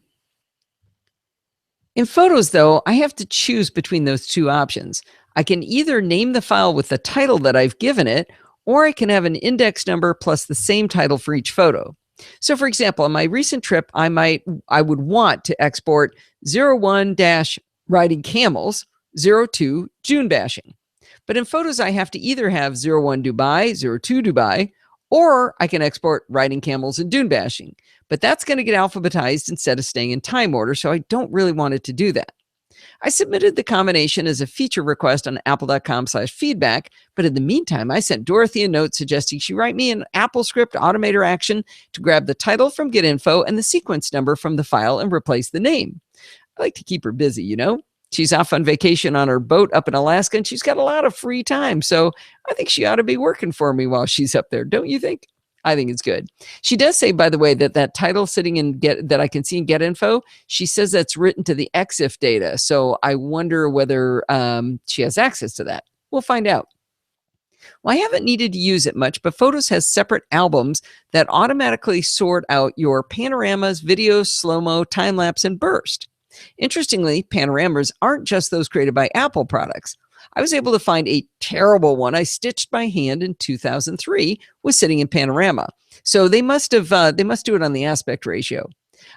[SPEAKER 1] In Photos, though, I have to choose between those two options. I can either name the file with the title that I've given it, or I can have an index number plus the same title for each photo. So, for example, on my recent trip, I would want to export 01-riding camels, 02 June bashing. But in Photos, I have to either have 01 Dubai, 02 Dubai, or I can export riding camels and dune bashing. But that's going to get alphabetized instead of staying in time order, so I don't really want it to do that. I submitted the combination as a feature request on apple.com/feedback, but in the meantime, I sent Dorothy a note suggesting she write me an AppleScript automator action to grab the title from GetInfo and the sequence number from the file and replace the name. I like to keep her busy, you know? She's off on vacation on her boat up in Alaska, and she's got a lot of free time, so I think she ought to be working for me while she's up there. Don't you think? I think it's good. She does say, by the way, that title sitting in that I can see in GetInfo, she says that's written to the EXIF data. So I wonder whether she has access to that. We'll find out. Well, I haven't needed to use it much, but Photos has separate albums that automatically sort out your panoramas, videos, slow-mo, time-lapse, and burst. Interestingly, panoramas aren't just those created by Apple products. I was able to find a terrible one I stitched by hand in 2003 was sitting in panorama. So they must do it on the aspect ratio.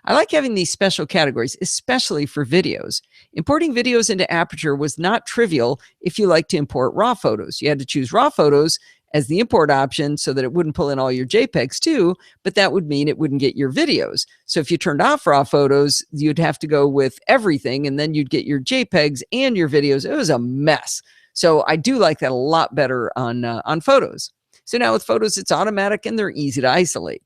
[SPEAKER 1] I like having these special categories, especially for videos. Importing videos into Aperture was not trivial if you like to import RAW photos. You had to choose RAW photos as the import option so that it wouldn't pull in all your JPEGs too, but that would mean it wouldn't get your videos. So if you turned off RAW photos, you'd have to go with everything, and then you'd get your JPEGs and your videos. It was a mess. So I do like that a lot better on Photos. So now with Photos, it's automatic and they're easy to isolate.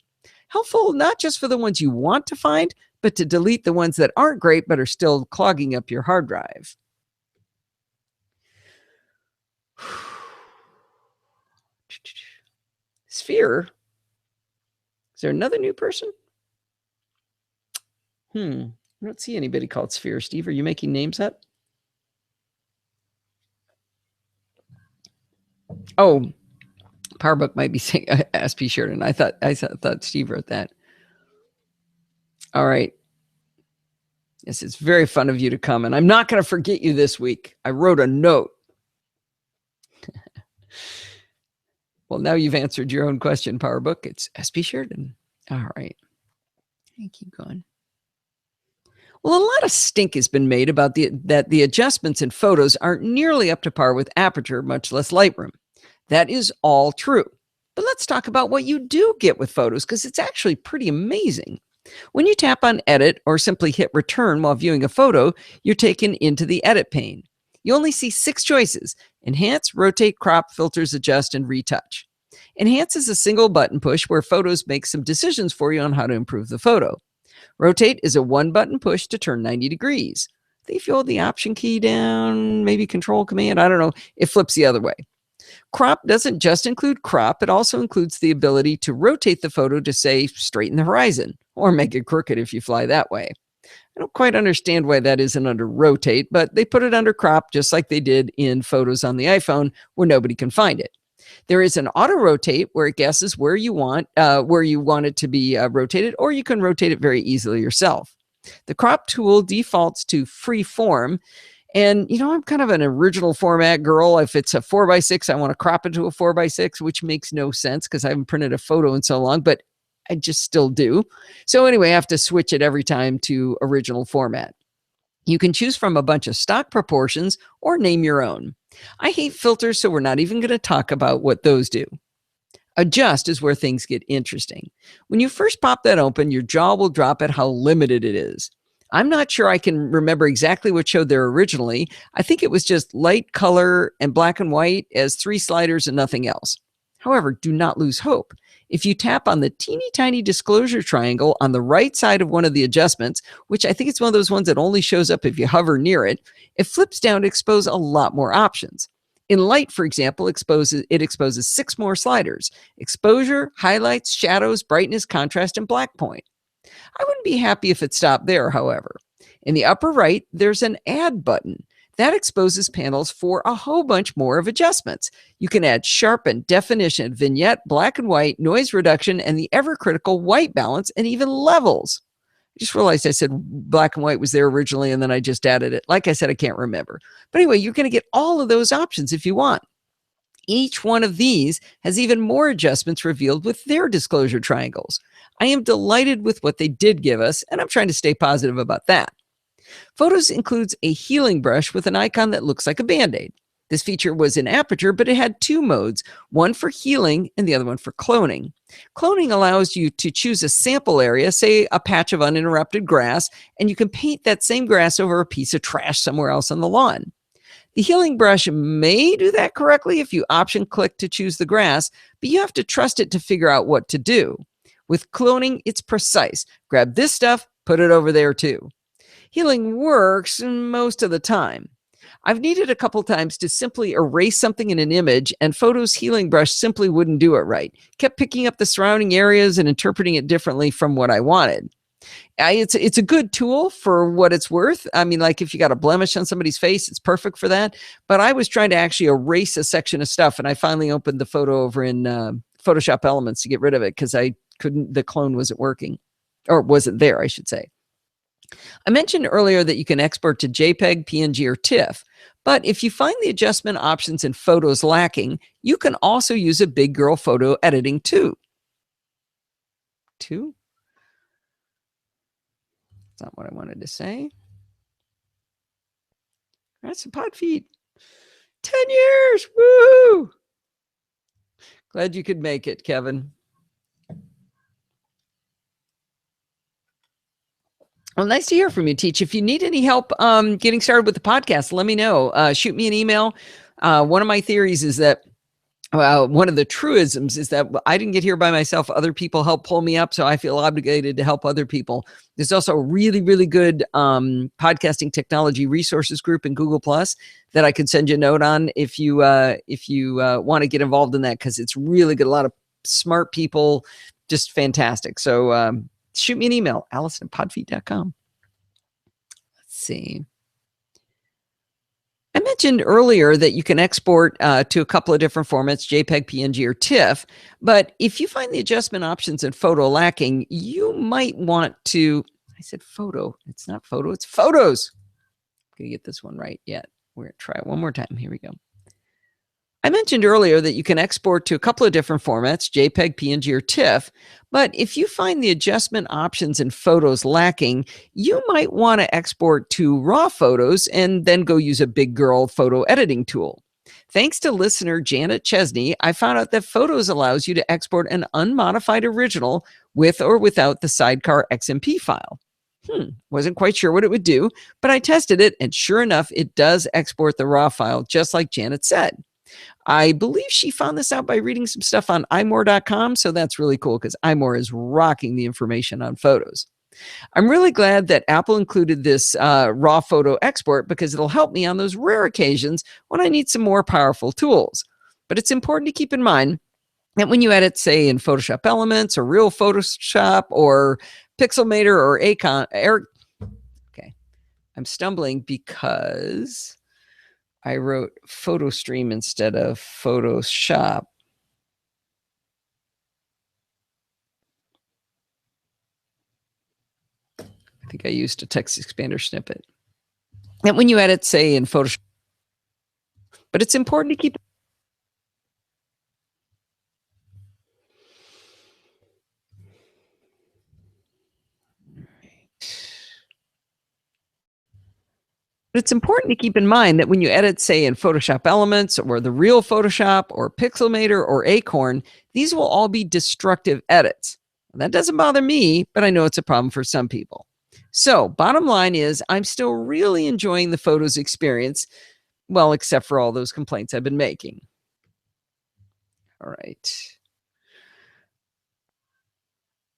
[SPEAKER 1] Helpful not just for the ones you want to find, but to delete the ones that aren't great but are still clogging up your hard drive. Sphere. Is there another new person? I don't see anybody called Sphere. Steve, are you making names up? Oh, PowerBook might be saying SP Sheridan. I thought Steve wrote that. All right. Yes, it's very fun of you to come, and I'm not going to forget you this week. I wrote a note. Well, now you've answered your own question, PowerBook. It's SP Sheridan. All right. Keep going. Well, a lot of stink has been made about that the adjustments in Photos aren't nearly up to par with Aperture, much less Lightroom. That is all true. But let's talk about what you do get with Photos, because it's actually pretty amazing. When you tap on Edit or simply hit Return while viewing a photo, you're taken into the Edit pane. You only see 6 choices: Enhance, Rotate, Crop, Filters, Adjust, and Retouch. Enhance is a single button push where Photos makes some decisions for you on how to improve the photo. Rotate is a 1-button push to turn 90 degrees. I think if you hold the Option key down, maybe Control Command, I don't know, it flips the other way. Crop doesn't just include crop, it also includes the ability to rotate the photo to, say, straighten the horizon, or make it crooked if you fly that way. I don't quite understand why that isn't under rotate, but they put it under crop just like they did in Photos on the iPhone where nobody can find it. There is an auto rotate where it guesses where you want it to be rotated, or you can rotate it very easily yourself. The crop tool defaults to free form. And, you know, I'm kind of an original format girl. If it's a 4x6, I want to crop it to a 4x6, which makes no sense because I haven't printed a photo in so long, but I just still do. So anyway, I have to switch it every time to original format. You can choose from a bunch of stock proportions or name your own. I hate filters, so we're not even going to talk about what those do. Adjust is where things get interesting. When you first pop that open, your jaw will drop at how limited it is. I'm not sure I can remember exactly what showed there originally. I think it was just light color and black and white as 3 sliders and nothing else. However, do not lose hope. If you tap on the teeny tiny disclosure triangle on the right side of one of the adjustments, which I think it's one of those ones that only shows up if you hover near it, it flips down to expose a lot more options. In light, for example, it exposes 6 more sliders: exposure, highlights, shadows, brightness, contrast, and black point. I wouldn't be happy if it stopped there, however. In the upper right, there's an add button. That exposes panels for a whole bunch more of adjustments. You can add sharpen, definition, vignette, black and white, noise reduction, and the ever-critical white balance, and even levels. I just realized I said black and white was there originally, and then I just added it. Like I said, I can't remember. But anyway, you're going to get all of those options if you want. Each one of these has even more adjustments revealed with their disclosure triangles. I am delighted with what they did give us, and I'm trying to stay positive about that. Photos includes a healing brush with an icon that looks like a Band-Aid. This feature was in Aperture, but it had 2 modes, one for healing and the other one for cloning. Cloning allows you to choose a sample area, say a patch of uninterrupted grass, and you can paint that same grass over a piece of trash somewhere else on the lawn. The healing brush may do that correctly if you option click to choose the grass, but you have to trust it to figure out what to do. With cloning, it's precise. Grab this stuff, put it over there too. Healing works most of the time. I've needed a couple times to simply erase something in an image, and Photo's healing brush simply wouldn't do it right. Kept picking up the surrounding areas and interpreting it differently from what I wanted. It's a good tool for what it's worth. I mean, like if you got a blemish on somebody's face, it's perfect for that. But I was trying to actually erase a section of stuff, and I finally opened the photo over in Photoshop Elements to get rid of it because I couldn't, the clone wasn't working, or wasn't there, I should say. I mentioned earlier that you can export to JPEG, PNG, or TIFF, but if you find the adjustment options in Photos lacking, you can also use a big girl photo editing too. That's not what I wanted to say. That's a pod feed. 10 years, woo! Glad you could make it, Kevin. Well, nice to hear from you, Teach. If you need any help getting started with the podcast, let me know. Shoot me an email. One of my theories is that, one of the truisms is that I didn't get here by myself. Other people help pull me up, so I feel obligated to help other people. There's also a really, really good podcasting technology resources group in Google Plus that I could send you a note on if you want to get involved in that, because it's really good. A lot of smart people, just fantastic. So shoot me an email, allison@podfeet.com. Let's see. I mentioned earlier that you can export to a couple of different formats, JPEG, PNG, or TIFF. But if you find the adjustment options in Photo lacking, you might want to, I said photo, it's not photo, it's photos. I'm going to get this one right yet. We're going to try it one more time. Here we go. I mentioned earlier that you can export to a couple of different formats, JPEG, PNG, or TIFF, but if you find the adjustment options in Photos lacking, you might want to export to RAW photos and then go use a big girl photo editing tool. Thanks to listener Janet Chesney, I found out that Photos allows you to export an unmodified original with or without the Sidecar XMP file. Wasn't quite sure what it would do, but I tested it, and sure enough, it does export the RAW file, just like Janet said. I believe she found this out by reading some stuff on imore.com, so that's really cool because imore is rocking the information on photos. I'm really glad that Apple included this raw photo export because it'll help me on those rare occasions when I need some more powerful tools. But it's important to keep in mind that when you edit, say, in Photoshop Elements or Real Photoshop or Pixelmator or okay, I'm stumbling because I wrote PhotoStream instead of Photoshop. I think I used a text expander snippet. And when you edit, say, in Photoshop, but it's important to keep. But it's important to keep in mind that when you edit, say, in Photoshop Elements or the Real Photoshop or Pixelmator or Acorn, these will all be destructive edits. That doesn't bother me, but I know it's a problem for some people. So bottom line is I'm still really enjoying the photos experience. Well, except for all those complaints I've been making. All right.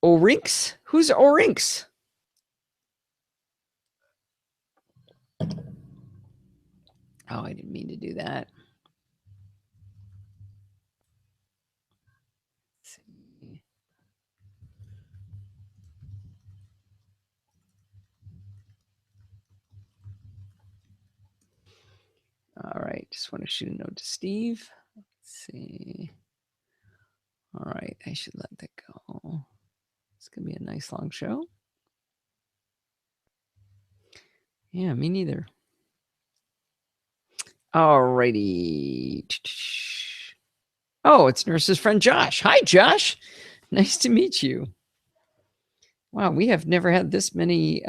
[SPEAKER 1] Orinks? Who's Orinks? Oh, I didn't mean to do that. Let's see. All right, just want to shoot a note to Steve. Let's see. All right, I should let that go. It's going to be a nice long show. Yeah, me neither. All righty. Oh, it's Nurse's friend Josh. Hi, Josh. Nice to meet you. Wow, we have never had this many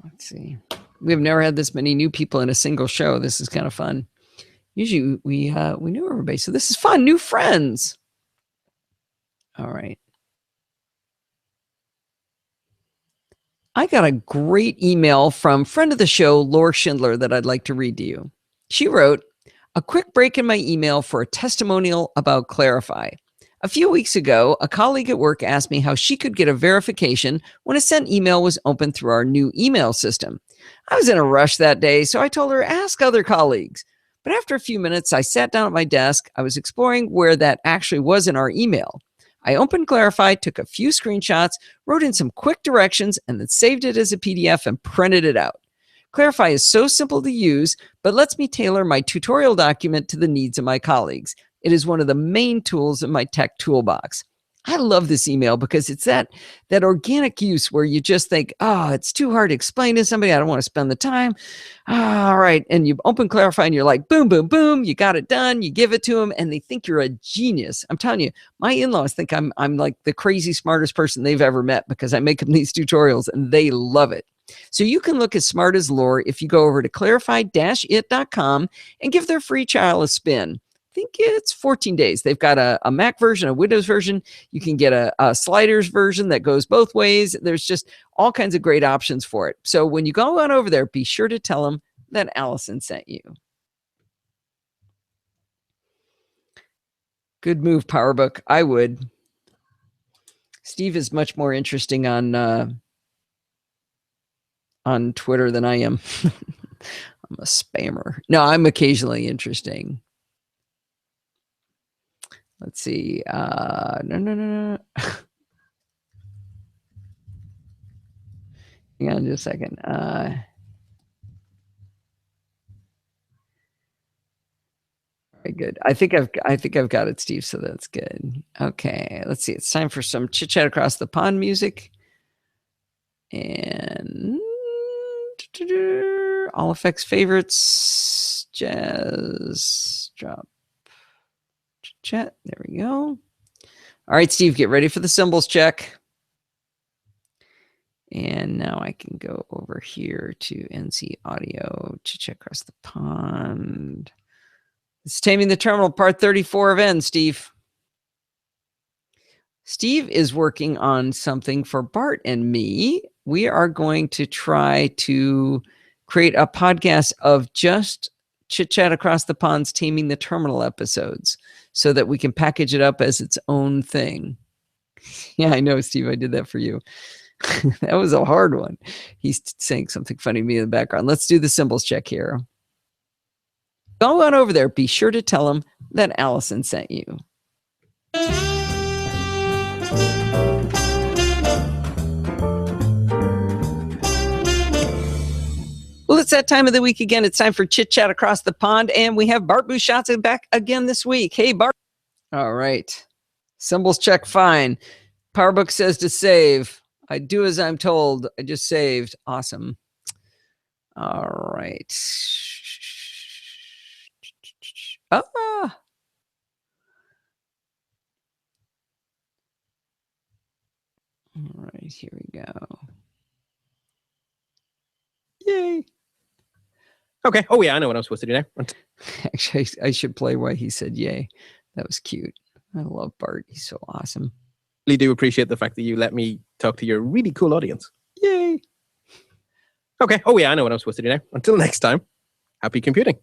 [SPEAKER 1] let's see. We've never had this many new people in a single show. This is kind of fun. Usually we knew everybody, so this is fun. New friends. All right. I got a great email from friend of the show, Laura Schindler, that I'd like to read to you. She wrote, a quick break in my email for a testimonial about Clarify. A few weeks ago, a colleague at work asked me how she could get a verification when a sent email was opened through our new email system. I was in a rush that day, so I told her, ask other colleagues. But after a few minutes, I sat down at my desk. I was exploring where that actually was in our email. I opened Clarify, took a few screenshots, wrote in some quick directions, and then saved it as a PDF and printed it out. Clarify is so simple to use, but lets me tailor my tutorial document to the needs of my colleagues. It is one of the main tools in my tech toolbox. I love this email because it's that organic use where you just think, oh, it's too hard to explain to somebody. I don't want to spend the time. All right. And you open Clarify and you're like, boom, boom, boom. You got it done. You give it to them and they think you're a genius. I'm telling you, my in-laws think I'm like the crazy smartest person they've ever met because I make them these tutorials and they love it. So you can look as smart as Lore if you go over to clarify-it.com and give their free trial a spin. I think it's 14 days. They've got a Mac version, a Windows version. You can get a sliders version that goes both ways. There's just all kinds of great options for it. So when you go on over there, be sure to tell them that Allison sent you. Good move, PowerBook. I would. Steve is much more interesting on Twitter than I am. I'm a spammer. No, I'm occasionally interesting. Let's see. No. Hang on just a second. Very good. I think I've got it, Steve. So that's good. Okay. Let's see. It's time for some chit chat across the pond music. And all effects favorites. Jazz drop. Chat. There we go. All right, Steve, get ready for the symbols check. And now I can go over here to NC Audio, check across the pond. It's Taming the Terminal, part 34 of N, Steve. Steve is working on something for Bart and me. We are going to try to create a podcast of just Chit Chat Across the Pond's Taming the Terminal episodes so that we can package it up as its own thing. Yeah, I know, Steve, I did that for you. That was a hard one. He's saying something funny to me in the background. Let's do the symbols check here. Go on over there. Be sure to tell him that Allison sent you. Well, it's that time of the week again. It's time for Chit Chat Across the Pond, and we have Bart Busschots back again this week. Hey, Bart. All right. Symbols check fine. PowerBook says to save. I do as I'm told. I just saved. Awesome. All right. Ah. All right, here we go. Yay.
[SPEAKER 4] Okay. Oh, yeah, I know what I'm supposed to do there.
[SPEAKER 1] Actually, I should play why he said yay. That was cute. I love Bart. He's so awesome.
[SPEAKER 4] Really do appreciate the fact that you let me talk to your really cool audience.
[SPEAKER 1] Yay.
[SPEAKER 4] Okay. Oh, yeah, I know what I'm supposed to do now. Until next time, happy computing.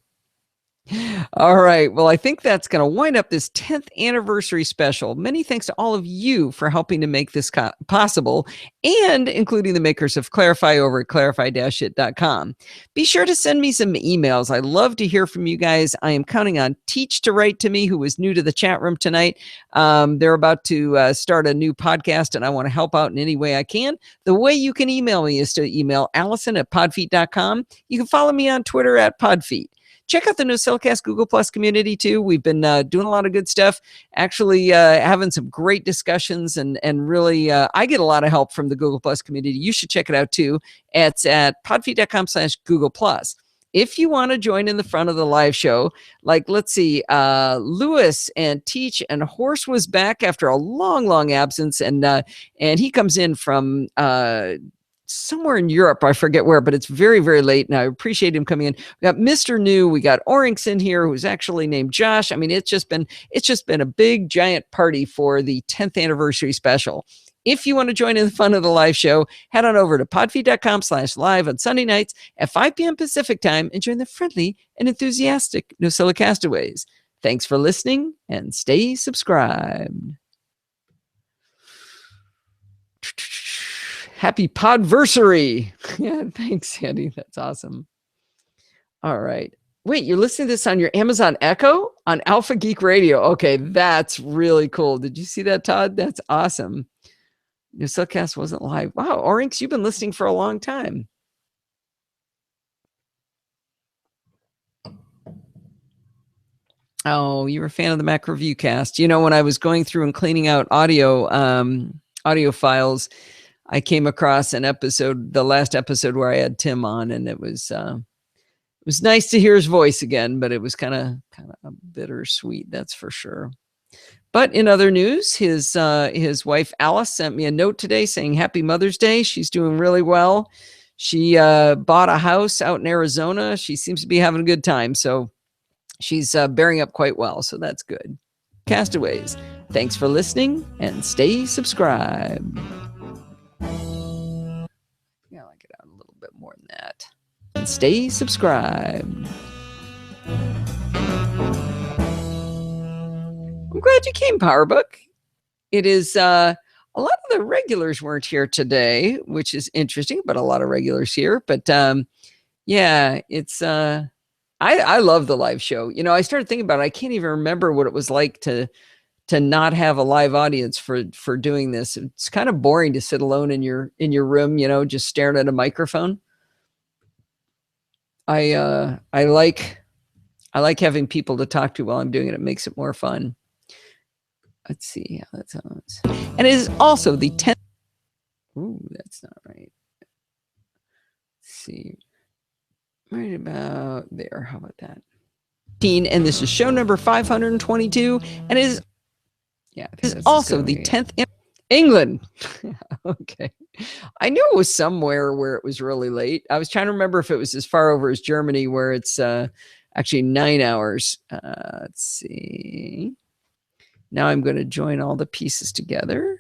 [SPEAKER 1] All right. Well, I think that's going to wind up this 10th anniversary special. Many thanks to all of you for helping to make this possible, and including the makers of Clarify over at clarify-it.com. Be sure to send me some emails. I love to hear from you guys. I am counting on Teach to write to me, who was new to the chat room tonight. They're about to start a new podcast, and I want to help out in any way I can. The way you can email me is to email Allison@podfeet.com. You can follow me on Twitter @podfeet. Check out the NosillaCast Google Plus community too. We've been doing a lot of good stuff, actually having some great discussions, and really I get a lot of help from the Google Plus community. You should check it out too. It's at podfeet.com/Google Plus. If you want to join in the front of the live show, like, let's see, Lewis and Teach and Horse was back after a long absence, and he comes in from somewhere in Europe, I forget where, but it's very late, and I appreciate him coming in. We got Mr. New, we got Orinx in here, who's actually named Josh. I mean, it's just been a big giant party for the 10th anniversary special. If you want to join in the fun of the live show, head on over to podfeet.com/live on Sunday nights at 5 p.m. Pacific time and join the friendly and enthusiastic NosillaCastaways. Thanks for listening, and stay subscribed. Happy podversary. Yeah, thanks, Andy. That's awesome. All right. Wait, you're listening to this on your Amazon Echo on Alpha Geek Radio. Okay, that's really cool. Did you see that, Todd? That's awesome. NosillaCast wasn't live. Wow, Orinx, you've been listening for a long time. Oh, you were a fan of the Mac Review Cast. You know, when I was going through and cleaning out audio files, I came across an episode, the last episode where I had Tim on, and it was nice to hear his voice again, but it was kind of bittersweet, that's for sure. But in other news, his wife Alice sent me a note today saying Happy Mother's Day. She's doing really well. She bought a house out in Arizona. She seems to be having a good time, so she's bearing up quite well, so that's good. Castaways, thanks for listening, and stay subscribed. Yeah, I'll get out a little bit more than that. And stay subscribed. I'm glad you came, PowerBook. It is a lot of the regulars weren't here today, which is interesting, but a lot of regulars here. But yeah, it's I love the live show. You know, I started thinking about it. I can't even remember what it was like to not have a live audience for doing this. It's kind of boring to sit alone in your room, you know, just staring at a microphone. I like having people to talk to while I'm doing it. It makes it more fun. Let's see how that sounds. And it is also the 10th. Ooh, that's not right. Let's see. Right about there. How about that? And this is show number 522, and it is also the 10th in England. Okay. I knew it was somewhere where it was really late. I was trying to remember if it was as far over as Germany, where it's actually 9 hours. Let's see. Now I'm going to join all the pieces together.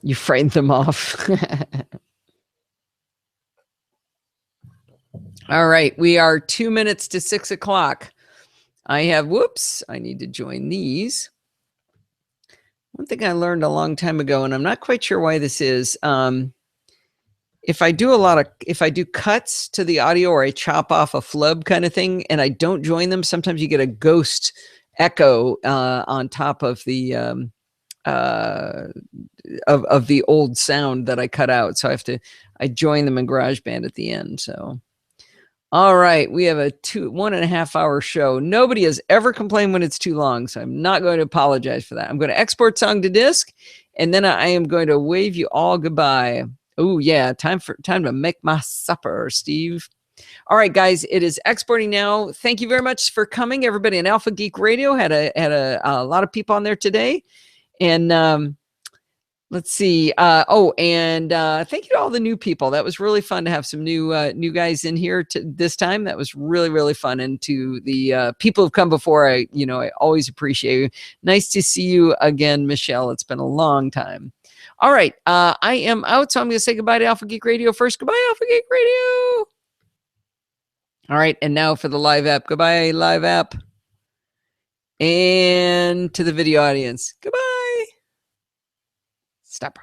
[SPEAKER 1] You frightened them off. All right. We are 2 minutes to 6 o'clock. I need to join these. One thing I learned a long time ago, and I'm not quite sure why this is, if I do cuts to the audio, or I chop off a flub kind of thing, and I don't join them, sometimes you get a ghost echo on top of the of the old sound that I cut out. So I join them in GarageBand at the end. So. All right, we have a 1.5 hour show. Nobody has ever complained when it's too long, so I'm not going to apologize for that. I'm going to export song to disk, and then I am going to wave you all goodbye. Oh yeah, time to make my supper, Steve. All right, guys, it is exporting now. Thank you very much for coming, everybody. On Alpha Geek Radio had a lot of people on there today, and Let's see. And thank you to all the new people. That was really fun to have some new guys in here this time. That was really, really fun. And to the people who've come before, I always appreciate you. Nice to see you again, Michelle. It's been a long time. All right. I am out, so I'm going to say goodbye to Alpha Geek Radio first. Goodbye, Alpha Geek Radio. All right. And now for the live app. Goodbye, live app. And to the video audience. Goodbye. Stop.